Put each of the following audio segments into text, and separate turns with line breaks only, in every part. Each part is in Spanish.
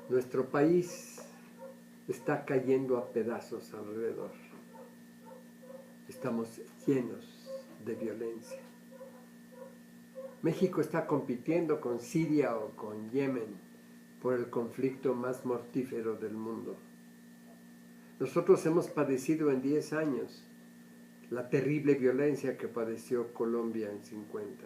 Nuestro país está cayendo a pedazos alrededor. Estamos llenos de violencia. México está compitiendo con Siria o con Yemen por el conflicto más mortífero del mundo. Nosotros hemos padecido en 10 años la terrible violencia que padeció Colombia en 50.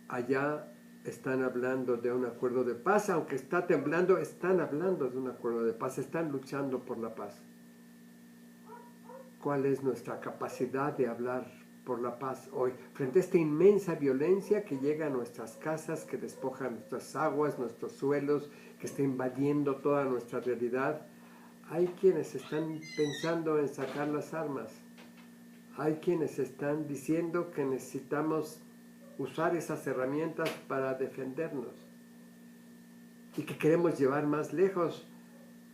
Allá están hablando de un acuerdo de paz, aunque está temblando, están hablando de un acuerdo de paz, están luchando por la paz. ¿Cuál es nuestra capacidad de hablar por la paz hoy frente a esta inmensa violencia que llega a nuestras casas, que despoja nuestras aguas, nuestros suelos, que está invadiendo toda nuestra realidad? Hay quienes están pensando en sacar las armas. Hay quienes están diciendo que necesitamos usar esas herramientas para defendernos y que queremos llevar más lejos,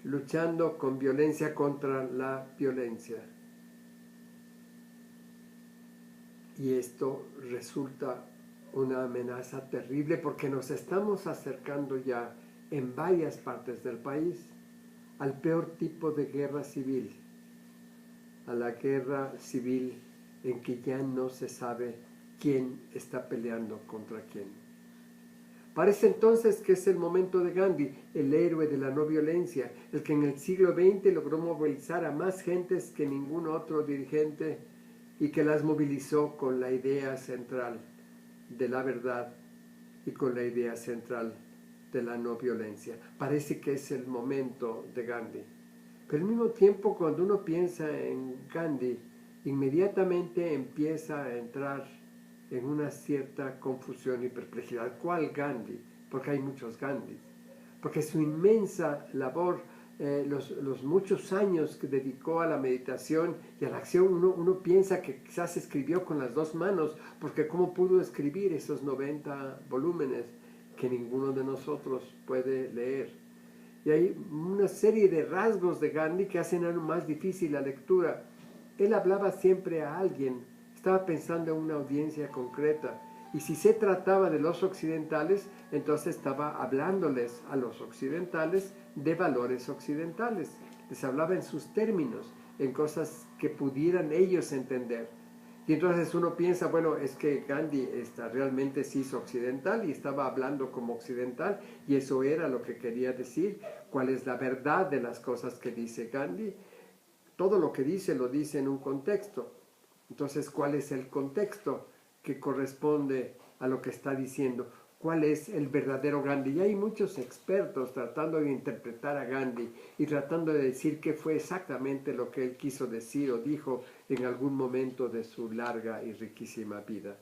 luchando con violencia contra la violencia. Y esto resulta una amenaza terrible porque nos estamos acercando ya en varias partes del país al peor tipo de guerra civil, a la guerra civil en que ya no se sabe quién está peleando contra quién. Parece entonces que es el momento de Gandhi, el héroe de la no violencia, el que en el siglo XX logró movilizar a más gentes que ningún otro dirigente y que las movilizó con la idea central de la verdad y con la idea central de la no violencia. Parece que es el momento de Gandhi. Pero al mismo tiempo, cuando uno piensa en Gandhi, inmediatamente empieza a entrar en una cierta confusión y perplejidad. ¿Cuál Gandhi? Porque hay muchos Gandhis. Porque su inmensa labor, los muchos años que dedicó a la meditación y a la acción, uno piensa que quizás escribió con las dos manos, porque ¿cómo pudo escribir esos 90 volúmenes que ninguno de nosotros puede leer? Y hay una serie de rasgos de Gandhi que hacen aún más difícil la lectura. Él hablaba siempre a alguien, estaba pensando en una audiencia concreta. Y si se trataba de los occidentales, entonces estaba hablándoles a los occidentales de valores occidentales. Les hablaba en sus términos, en cosas que pudieran ellos entender. Y entonces uno piensa, bueno, es que Gandhi realmente se hizo occidental y estaba hablando como occidental y eso era lo que quería decir. ¿Cuál es la verdad de las cosas que dice Gandhi? Todo lo que dice lo dice en un contexto. Entonces, ¿cuál es el contexto que corresponde a lo que está diciendo? ¿Cuál es el verdadero Gandhi? Y hay muchos expertos tratando de interpretar a Gandhi y tratando de decir qué fue exactamente lo que él quiso decir o dijo en algún momento de su larga y riquísima vida.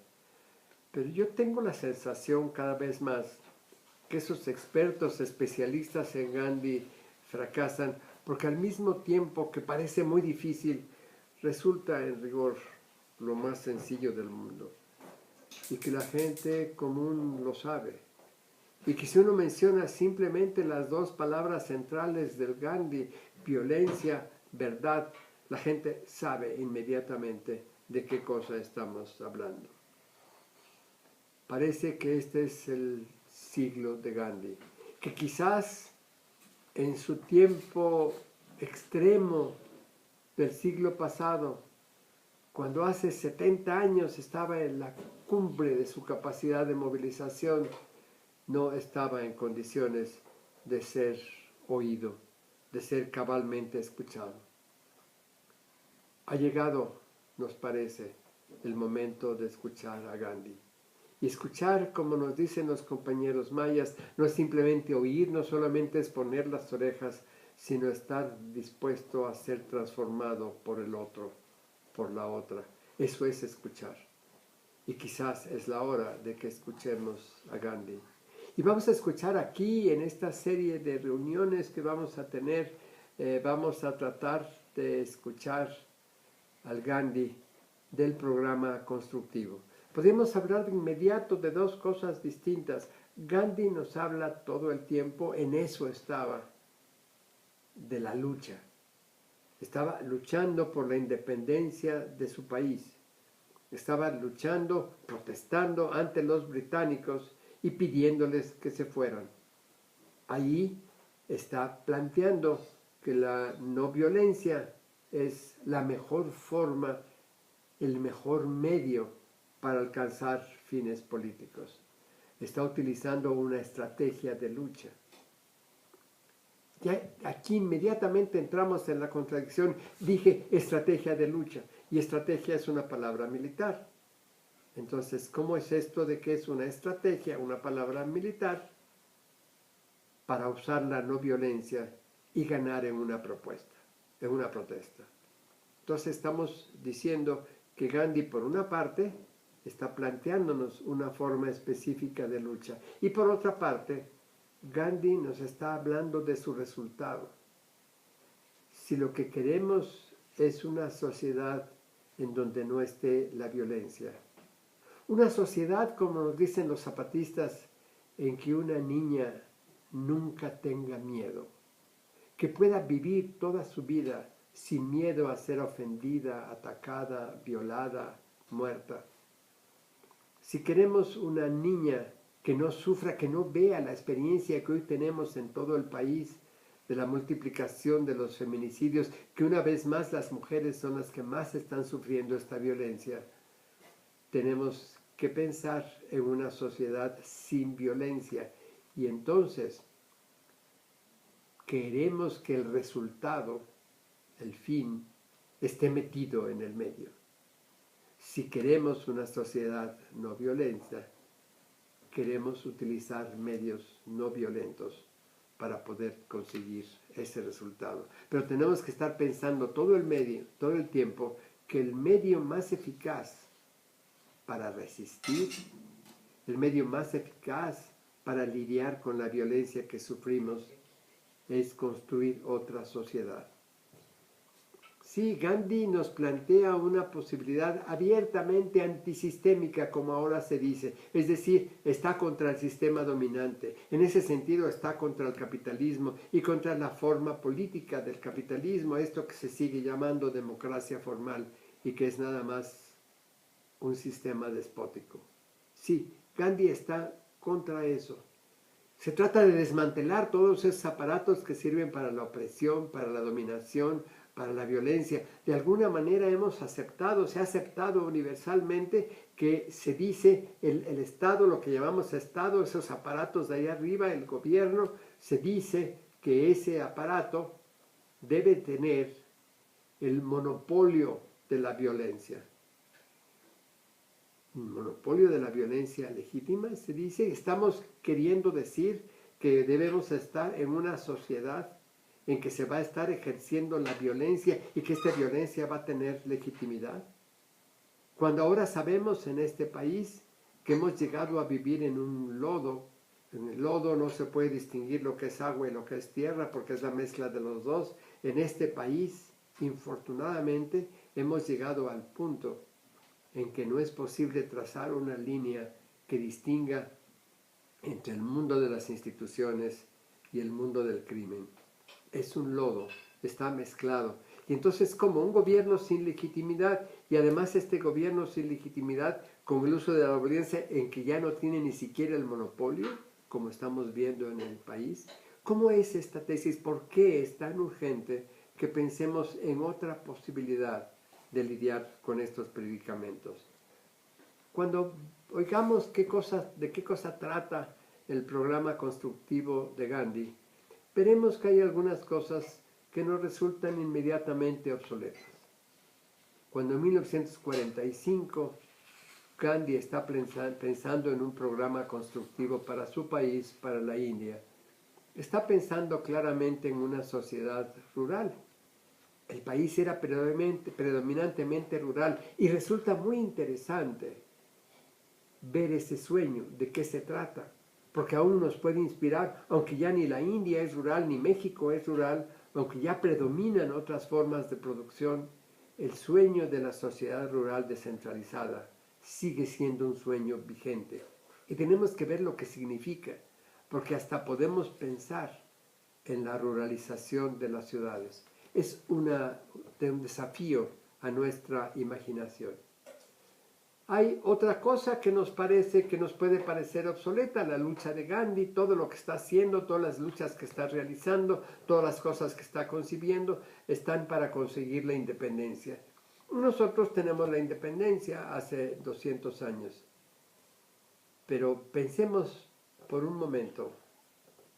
Pero yo tengo la sensación cada vez más que esos expertos especialistas en Gandhi fracasan porque al mismo tiempo que parece muy difícil, resulta en rigor lo más sencillo del mundo y que la gente común lo sabe y que si uno menciona simplemente las dos palabras centrales del Gandhi, violencia, verdad, la gente sabe inmediatamente de qué cosa estamos hablando. Parece que este es el siglo de Gandhi, que quizás en su tiempo extremo del siglo pasado, cuando hace 70 años estaba en la cumbre de su capacidad de movilización, no estaba en condiciones de ser oído, de ser cabalmente escuchado. Ha llegado, nos parece, el momento de escuchar a Gandhi. Y escuchar, como nos dicen los compañeros mayas, no es simplemente oír, no solamente es poner las orejas, sino estar dispuesto a ser transformado por el otro, por la otra. Eso es escuchar. Y quizás es la hora de que escuchemos a Gandhi. Y vamos a escuchar aquí, en esta serie de reuniones que vamos a tener, vamos a tratar de escuchar al Gandhi del programa constructivo. Podemos hablar de inmediato de dos cosas distintas. Gandhi nos habla todo el tiempo, en eso estaba, de la lucha. Estaba luchando por la independencia de su país. Estaba luchando, protestando ante los británicos y pidiéndoles que se fueran. ahí está planteando que la no violencia es la mejor forma, el mejor medio para alcanzar fines políticos. Está utilizando una estrategia de lucha. Ya aquí inmediatamente entramos en la contradicción. Dije estrategia de lucha y estrategia es una palabra militar. Entonces, ¿cómo es esto de que es una estrategia, una palabra militar, para usar la no violencia y ganar en una propuesta, en una protesta? Entonces estamos diciendo que Gandhi, por una parte, está planteándonos una forma específica de lucha. Y por otra parte, Gandhi nos está hablando de su resultado. Si lo que queremos es una sociedad en donde no esté la violencia, una sociedad, como nos dicen los zapatistas, en que una niña nunca tenga miedo, que pueda vivir toda su vida sin miedo a ser ofendida, atacada, violada, muerta. Si queremos una niña que no sufra, que no vea la experiencia que hoy tenemos en todo el país de la multiplicación de los feminicidios, que una vez más las mujeres son las que más están sufriendo esta violencia, tenemos que pensar en una sociedad sin violencia. Y entonces queremos que el resultado, el fin, esté metido en el medio. Si queremos una sociedad no violenta, queremos utilizar medios no violentos para poder conseguir ese resultado. Pero tenemos que estar pensando todo el tiempo, que el medio más eficaz para resistir, el medio más eficaz para lidiar con la violencia que sufrimos, es construir otra sociedad. Sí, Gandhi nos plantea una posibilidad abiertamente antisistémica, como ahora se dice, es decir, está contra el sistema dominante. En ese sentido está contra el capitalismo y contra la forma política del capitalismo, esto que se sigue llamando democracia formal y que es nada más un sistema despótico. Sí, Gandhi está contra eso. Se trata de desmantelar todos esos aparatos que sirven para la opresión, para la dominación, para la violencia. De alguna manera hemos aceptado, se ha aceptado universalmente que se dice el Estado, lo que llamamos Estado, esos aparatos de ahí arriba, el gobierno, se dice que ese aparato debe tener el monopolio de la violencia. Un monopolio de la violencia legítima, se dice. Estamos queriendo decir que debemos estar en una sociedad en que se va a estar ejerciendo la violencia y que esta violencia va a tener legitimidad. Cuando ahora sabemos en este país que hemos llegado a vivir en un lodo, en el lodo no se puede distinguir lo que es agua y lo que es tierra porque es la mezcla de los dos. En este país, infortunadamente, hemos llegado al punto en que no es posible trazar una línea que distinga entre el mundo de las instituciones y el mundo del crimen. Es un lodo, está mezclado. Y entonces, como un gobierno sin legitimidad, y además este gobierno sin legitimidad con el uso de la violencia en que ya no tiene ni siquiera el monopolio, como estamos viendo en el país, ¿cómo es esta tesis? ¿Por qué es tan urgente que pensemos en otra posibilidad de lidiar con estos predicamentos? Cuando oigamos de qué cosa trata el programa constructivo de Gandhi, veremos que hay algunas cosas que nos resultan inmediatamente obsoletas. Cuando en 1945 Gandhi está pensando en un programa constructivo para su país, para la India, está pensando claramente en una sociedad rural. El país era predominantemente rural y resulta muy interesante ver ese sueño, de qué se trata, porque aún nos puede inspirar, aunque ya ni la India es rural, ni México es rural, aunque ya predominan otras formas de producción, el sueño de la sociedad rural descentralizada sigue siendo un sueño vigente. Y tenemos que ver lo que significa, porque hasta podemos pensar en la ruralización de las ciudades. Es un desafío a nuestra imaginación. Hay otra cosa que nos puede parecer obsoleta, la lucha de Gandhi, todo lo que está haciendo, todas las luchas que está realizando, todas las cosas que está concibiendo, están para conseguir la independencia. Nosotros tenemos la independencia hace 200 años, pero pensemos por un momento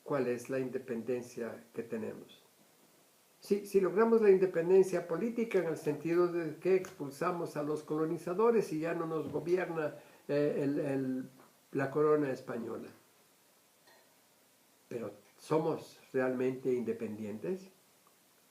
cuál es la independencia que tenemos. Si logramos la independencia política en el sentido de que expulsamos a los colonizadores y ya no nos gobierna la corona española. Pero ¿somos realmente independientes?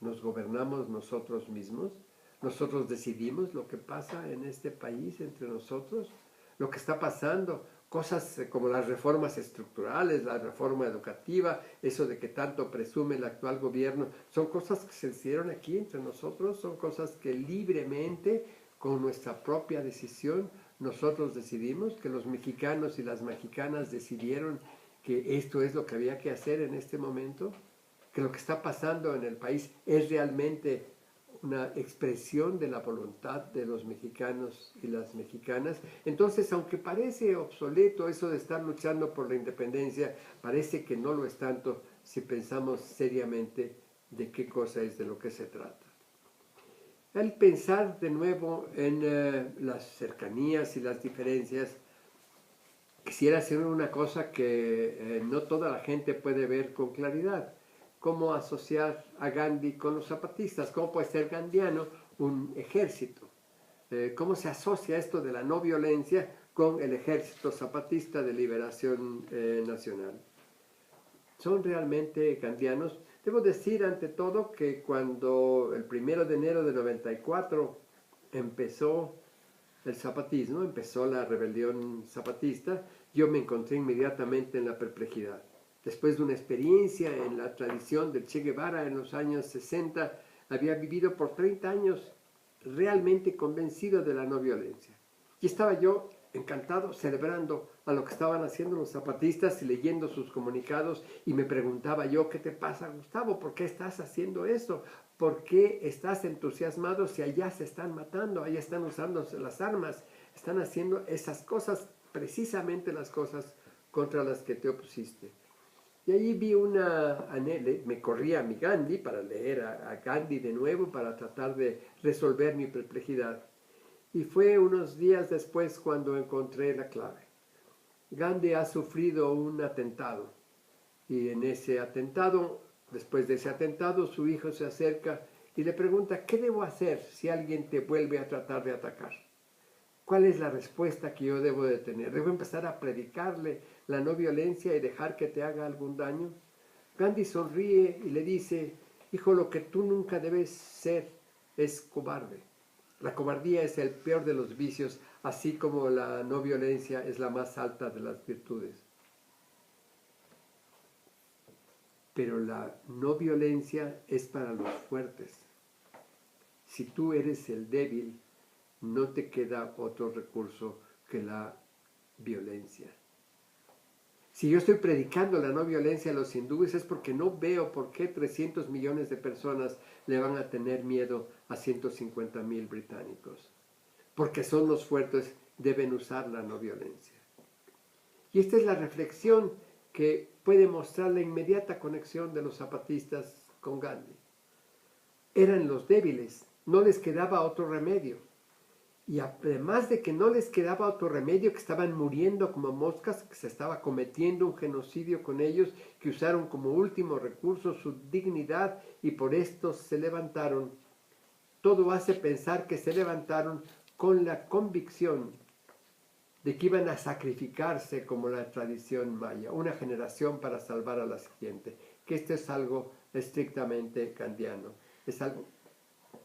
¿Nos gobernamos nosotros mismos? ¿Nosotros decidimos lo que pasa en este país entre nosotros? Lo que está pasando, cosas como las reformas estructurales, la reforma educativa, eso de que tanto presume el actual gobierno, son cosas que se hicieron aquí entre nosotros, son cosas que libremente, con nuestra propia decisión, nosotros decidimos, que los mexicanos y las mexicanas decidieron que esto es lo que había que hacer en este momento, que lo que está pasando en el país es realmente una expresión de la voluntad de los mexicanos y las mexicanas. Entonces, aunque parece obsoleto eso de estar luchando por la independencia, parece que no lo es tanto si pensamos seriamente de qué cosa es de lo que se trata. Al pensar de nuevo en las cercanías y las diferencias, quisiera hacer una cosa que no toda la gente puede ver con claridad. Cómo asociar a Gandhi con los zapatistas, cómo puede ser gandiano un ejército, cómo se asocia esto de la no violencia con el ejército zapatista de liberación nacional. ¿Son realmente gandianos? Debo decir ante todo que cuando el 1 de enero de 94 empezó el zapatismo, empezó la rebelión zapatista, yo me encontré inmediatamente en la perplejidad. Después de una experiencia en la tradición del Che Guevara en los años 60, había vivido por 30 años realmente convencido de la no violencia. Y estaba yo encantado, celebrando a lo que estaban haciendo los zapatistas y leyendo sus comunicados, y me preguntaba yo, ¿qué te pasa, Gustavo? ¿Por qué estás haciendo eso? ¿Por qué estás entusiasmado si allá se están matando, allá están usando las armas, están haciendo esas cosas, precisamente las cosas contra las que te opusiste? Y allí vi me corría a mi Gandhi para leer a Gandhi de nuevo, para tratar de resolver mi perplejidad. Y fue unos días después cuando encontré la clave. Gandhi ha sufrido un atentado, y en ese atentado, después de ese atentado, su hijo se acerca y le pregunta, ¿qué debo hacer si alguien te vuelve a tratar de atacar? ¿Cuál es la respuesta que yo debo de tener? ¿Debo empezar a predicarle la no violencia y dejar que te haga algún daño? Gandhi sonríe y le dice, hijo, lo que tú nunca debes ser es cobarde. La cobardía es el peor de los vicios, así como la no violencia es la más alta de las virtudes. Pero la no violencia es para los fuertes. Si tú eres el débil, no te queda otro recurso que la violencia. Si yo estoy predicando la no violencia a los hindúes es porque no veo por qué 300 millones de personas le van a tener miedo a 150,000 británicos. Porque son los fuertes, deben usar la no violencia. Y esta es la reflexión que puede mostrar la inmediata conexión de los zapatistas con Gandhi. Eran los débiles, no les quedaba otro remedio. Y además de que no les quedaba otro remedio, que estaban muriendo como moscas, que se estaba cometiendo un genocidio con ellos, que usaron como último recurso su dignidad y por esto se levantaron. Todo hace pensar que se levantaron con la convicción de que iban a sacrificarse como la tradición maya, una generación para salvar a la siguiente, que esto es algo estrictamente kantiano, es algo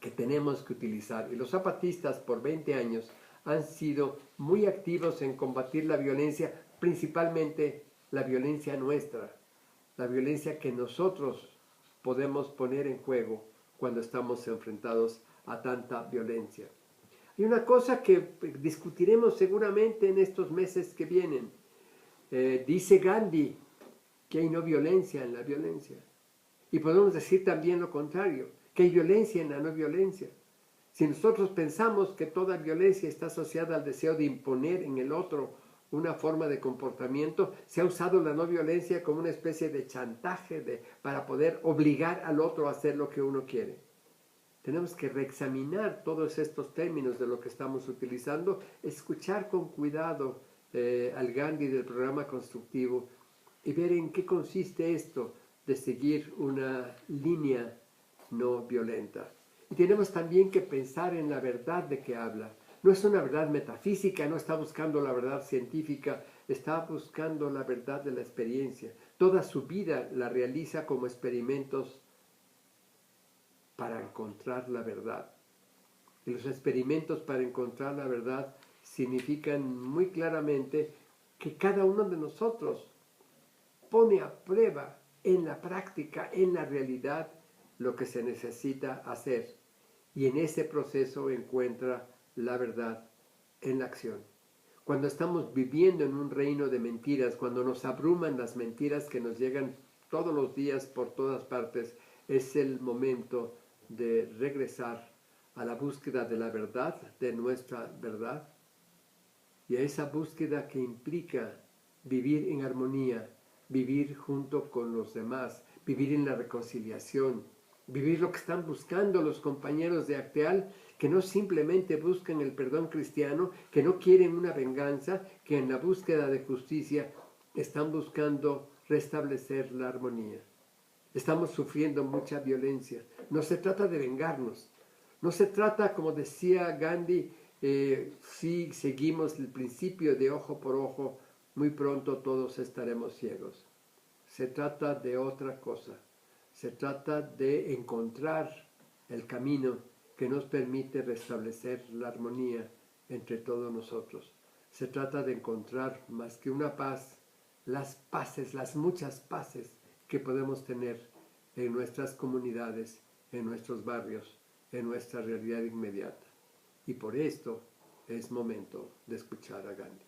que tenemos que utilizar. Y los zapatistas por 20 años han sido muy activos en combatir la violencia, principalmente la violencia nuestra, la violencia que nosotros podemos poner en juego cuando estamos enfrentados a tanta violencia. Y una cosa que discutiremos seguramente en estos meses que vienen, dice Gandhi que hay no violencia en la violencia. Y podemos decir también lo contrario, que hay violencia en la no violencia. Si nosotros pensamos que toda violencia está asociada al deseo de imponer en el otro una forma de comportamiento, se ha usado la no violencia como una especie de chantaje para poder obligar al otro a hacer lo que uno quiere. Tenemos que reexaminar todos estos términos de lo que estamos utilizando, escuchar con cuidado al Gandhi del programa constructivo y ver en qué consiste esto de seguir una línea no violenta. Y tenemos también que pensar en la verdad de que habla. No es una verdad metafísica, no está buscando la verdad científica, está buscando la verdad de la experiencia. Toda su vida la realiza como experimentos para encontrar la verdad. Y los experimentos para encontrar la verdad significan muy claramente que cada uno de nosotros pone a prueba en la práctica, en la realidad, lo que se necesita hacer. Y en ese proceso encuentra la verdad en la acción. Cuando estamos viviendo en un reino de mentiras, cuando nos abruman las mentiras que nos llegan todos los días por todas partes, es el momento de regresar a la búsqueda de la verdad, de nuestra verdad, y a esa búsqueda que implica vivir en armonía, vivir junto con los demás, vivir en la reconciliación, vivir lo que están buscando los compañeros de Acteal, que no simplemente buscan el perdón cristiano, que no quieren una venganza, que en la búsqueda de justicia están buscando restablecer la armonía. Estamos sufriendo mucha violencia. No se trata de vengarnos. No se trata, como decía Gandhi, si seguimos el principio de ojo por ojo, muy pronto todos estaremos ciegos. Se trata de otra cosa. Se trata de encontrar el camino que nos permite restablecer la armonía entre todos nosotros. Se trata de encontrar más que una paz, las paces, las muchas paces que podemos tener en nuestras comunidades, en nuestros barrios, en nuestra realidad inmediata. Y por esto es momento de escuchar a Gandhi.